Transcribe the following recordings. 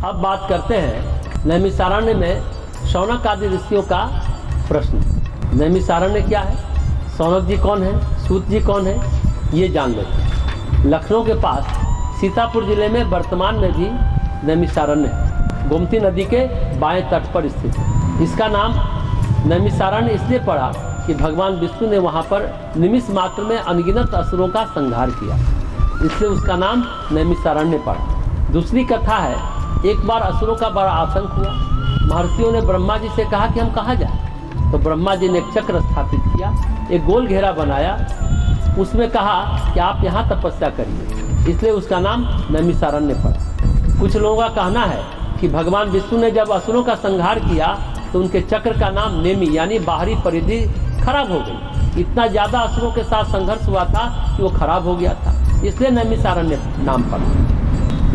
अब बात करते हैं नैमिषारण्य में शौनक आदि ऋषियों का प्रश्न। नैमिषारण्य क्या है, शौनक जी कौन है, सूत जी कौन है, ये जान लेते हैं। लखनऊ के पास सीतापुर जिले में वर्तमान में भी नैमिषारण्य है, गोमती नदी के बाएं तट पर स्थित है। इसका नाम नैमिषारण्य इसलिए पड़ा कि भगवान विष्णु ने वहाँ पर निमिष मात्र में अनगिनत असुरों का संहार किया, इसलिए उसका नाम नैमिषारण्य पड़ा। दूसरी कथा है, एक बार असुरों का बड़ा आतंक हुआ। महर्षियों ने ब्रह्मा जी से कहा कि हम कहाँ जाएं, तो ब्रह्मा जी ने एक चक्र स्थापित किया, एक गोल घेरा बनाया, उसमें कहा कि आप यहाँ तपस्या करिए, इसलिए उसका नाम नैमिषारण्य पड़ा। कुछ लोगों का कहना है कि भगवान विष्णु ने जब असुरों का संहार किया तो उनके चक्र का नाम नेमि यानी बाहरी परिधि खराब हो गई। इतना ज़्यादा असुरों के साथ संघर्ष हुआ था कि वो खराब हो गया था, इसलिए नैमिषारण्य नाम पड़ा।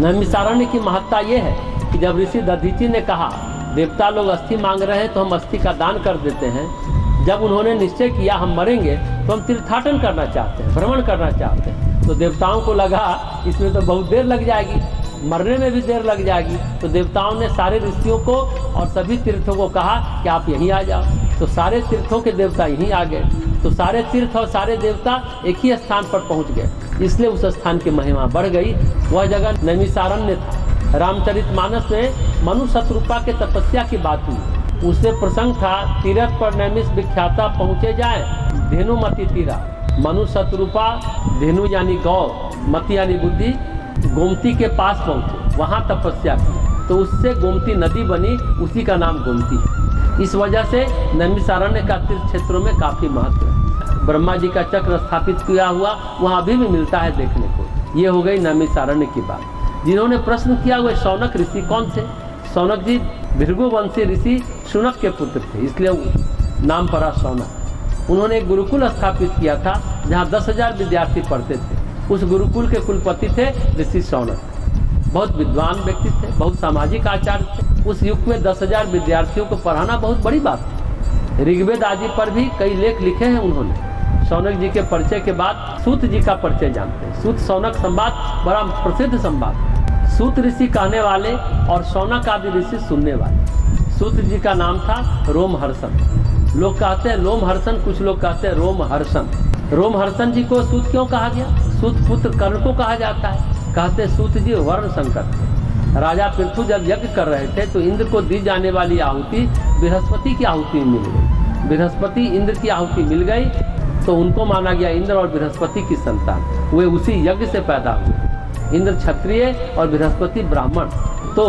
नैमिषारण्य की महत्ता ये है कि जब ऋषि दधीचि ने कहा देवता लोग अस्थि मांग रहे हैं तो हम अस्थि का दान कर देते हैं, जब उन्होंने निश्चय किया हम मरेंगे तो हम तीर्थाटन करना चाहते हैं, भ्रमण करना चाहते हैं, तो देवताओं को लगा इसमें तो बहुत देर लग जाएगी, मरने में भी देर लग जाएगी। तो देवताओं ने सारे ऋषियों को और सभी तीर्थों को कहा कि आप यहीं आ जाओ, तो सारे तीर्थों के देवता यहीं आ गए। तो सारे तीर्थ और सारे देवता एक ही स्थान पर पहुंच गए, इसलिए उस स्थान की महिमा बढ़ गई। वह जगह नैमिषारण्य था। रामचरितमानस में मनु शतरूपा के तपस्या की बात हुई, उसमें प्रसंग था तीरथ पर नैमिष विख्याता पहुँचे जाए धेनु मति तीरा। मनु शतरूपा, धेनु यानी गौ, मति यानी बुद्धि, गोमती के पास पहुँचे, वहाँ तपस्या की, तो उससे गोमती नदी बनी, उसी का नाम गोमती है। इस वजह से नैमिषारण्य का तीर्थ क्षेत्रों में काफ़ी महत्व है। ब्रह्मा जी का चक्र स्थापित किया हुआ वहाँ अभी भी मिलता है देखने को। ये हो गई नैमिषारण्य की बात। जिन्होंने प्रश्न किया हुए शौनक ऋषि कौन थे? शौनक जी भृगुवंशी ऋषि शुनक के पुत्र थे, इसलिए नाम पड़ा शौनक। उन्होंने एक गुरुकुल स्थापित किया था जहाँ 10,000 विद्यार्थी पढ़ते थे। उस गुरुकुल के कुलपति थे ऋषि शौनक। बहुत विद्वान व्यक्ति थे, बहुत सामाजिक आचार्य थे। उस युग में 10,000 विद्यार्थियों को पढ़ाना बहुत बड़ी बात थी। ऋग्वेद आदि पर भी कई लेख लिखे हैं उन्होंने। शौनक जी के परिचय के बाद सूत जी का परिचय जानते हैं। सूत शौनक संवाद बड़ा प्रसिद्ध संवाद है। सूत ऋषि कहने वाले और शौनक आदि ऋषि सुनने वाले। सूत जी का नाम था रोमहर्षण। लोग कहते हैं लोमहर्षण, कुछ लोग कहते हैं रोमहर्षण। रोमहर्षण जी को सूत क्यों कहा गया? सूत पुत्र कर्ण को कहा जाता है। कहते सूत जी वर्ण संकर थे। राजा पृथु जब यज्ञ कर रहे थे तो इंद्र को दी जाने वाली आहुति बृहस्पति की आहुति मिल गई। बृहस्पति इंद्र की आहुति मिल गई तो उनको माना गया इंद्र और बृहस्पति की संतान। वे उसी यज्ञ से पैदा हुए। इंद्र क्षत्रिय और बृहस्पति ब्राह्मण, तो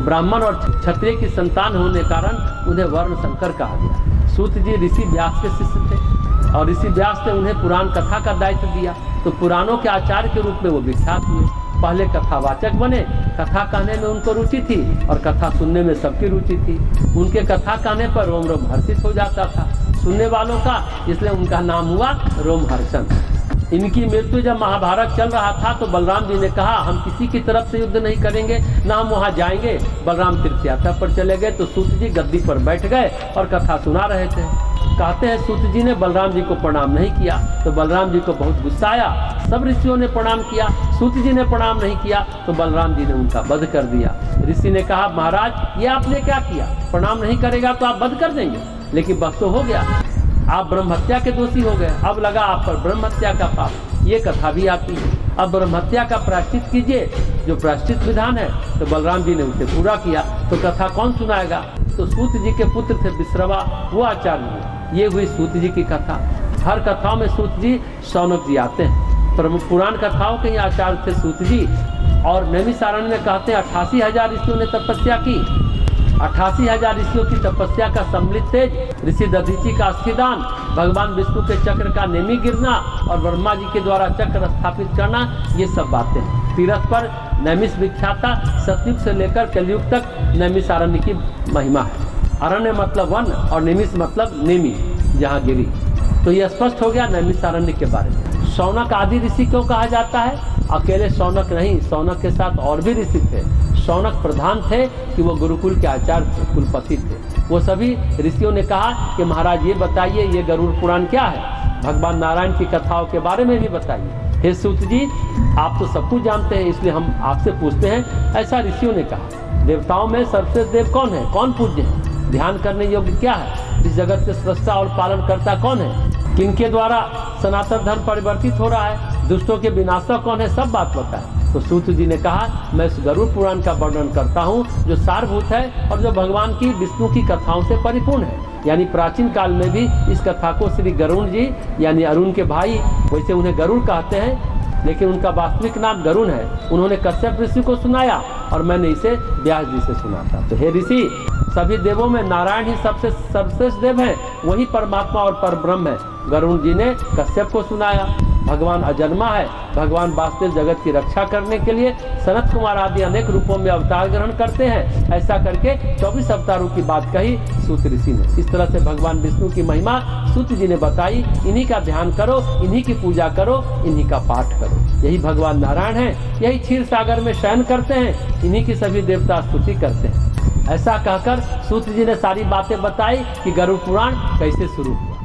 ब्राह्मण और क्षत्रिय की संतान होने कारण उन्हें वर्ण संकर कहा गया। सूत जी ऋषि व्यास के शिष्य थे और ऋषि व्यास ने उन्हें पुराण कथा का दायित्व दिया, तो पुराणों के आचार्य के रूप में वो विख्यात हुए। पहले कथावाचक बने, कथा कहने में उनको रुचि थी और कथा सुनने में सबकी रुचि थी। उनके कथा कहने पर रोम रोम हर्षित हो जाता था सुनने वालों का, इसलिए उनका नाम हुआ रोमहर्षण। इनकी मृत्यु जब महाभारत चल रहा था तो बलराम जी ने कहा हम किसी की तरफ से युद्ध नहीं करेंगे, ना हम वहाँ जाएंगे। बलराम तीर्थ यात्रा पर चले गए तो सूत जी गद्दी पर बैठ गए और कथा सुना रहे थे। कहते हैं सूत जी ने बलराम जी को प्रणाम नहीं किया तो बलराम जी को बहुत गुस्सा आया। सब ऋषियों ने प्रणाम किया, सूत जी ने प्रणाम नहीं किया तो बलराम जी ने उनका वध कर दिया। ऋषि ने कहा महाराज ये आपने क्या किया? प्रणाम नहीं करेगा तो आप वध कर देंगे, लेकिन वध तो हो गया, आप ब्रह्म हत्या के दोषी हो गए, अब लगा आप पर ब्रह्म हत्या का पाप। ये कथा भी आती है। अब ब्रह्म हत्या का प्रायश्चित कीजिए, जो प्रायश्चित विधान है। तो बलराम जी ने उसे पूरा किया, तो कथा कौन सुनाएगा? तो सूत जी के पुत्र थे विश्रवा, वो आचार्य हुए। ये हुई सूत जी की कथा। हर कथाओं में सूत जी शौनक जी आते हैं। पुराण कथाओं के आचार्य थे सूत जी। और नैमिषारण्य में कहते हैं 88,000 ऋषियों ने तपस्या की। 88,000 ऋषियों की तपस्या का सम्मिलित तेज, ऋषि दधीचि का अस्थिदान, भगवान विष्णु के चक्र का नेमि गिरना और ब्रह्मा जी के द्वारा चक्र स्थापित करना, ये सब बातें हैं। तीरथ पर नैमिष विख्याता सतयुग से लेकर कलयुग तक नैमिषारण्य की महिमा है। अरण्य मतलब वन और निमिष मतलब नेमि, जहाँ गिरी। तो ये स्पष्ट हो गया नैमिषारण्य के बारे में। शौनक आदि ऋषि क्यों कहा जाता है? अकेले शौनक नहीं, शौनक के साथ और भी ऋषि थे। शौनक प्रधान थे कि वो गुरुकुल के आचार्य थे, कुलपति थे। वो सभी ऋषियों ने कहा कि महाराज ये बताइए ये गरुड़ पुराण क्या है, भगवान नारायण की कथाओं के बारे में भी बताइए। हे सूत जी, आप तो सब कुछ जानते हैं, इसलिए हम आपसे पूछते हैं। ऐसा ऋषियों ने कहा। देवताओं में सर्वश्रेष्ठ देव कौन है, कौन पूज्य है, ध्यान करने योग्य क्या है, इस जगत के सृष्टा और पालन करता कौन है, किनके द्वारा सनातन धर्म परिवर्तित हो रहा है, दुष्टों के विनाशक कौन है, सब बात बताए। तो सूत जी ने कहा मैं इस गरुड़ पुराण का वर्णन करता हूँ जो सारभूत है और जो भगवान की विष्णु की कथाओं से परिपूर्ण है। यानी प्राचीन काल में भी इस कथा को श्री गरुड़ जी यानी अरुण के भाई, वैसे उन्हें गरुड़ कहते हैं लेकिन उनका वास्तविक नाम गरुण है, उन्होंने कश्यप ऋषि को सुनाया और मैंने इसे व्यास जी से सुना था। तो हे ऋषि, सभी देवों में नारायण ही सबसे सर्वश्रेष्ठ देव है, वही परमात्मा और परब्रह्म है। गरुण जी ने कश्यप को सुनाया। भगवान अजन्मा है, भगवान वास्तविक जगत की रक्षा करने के लिए सनत कुमार आदि अनेक रूपों में अवतार ग्रहण करते हैं। ऐसा करके 24 अवतारों की बात कही सूत ऋषि ने। इस तरह से भगवान विष्णु की महिमा सूत जी ने बताई। इन्हीं का ध्यान करो, इन्हीं की पूजा करो, इन्हीं का पाठ करो। यही भगवान नारायण है, यही क्षीर सागर में शयन करते हैं, इन्हीं की सभी देवता स्तुति करते हैं। ऐसा कहकर सूत जी ने सारी बातें बताई कि गरुड़ पुराण कैसे शुरू हुआ।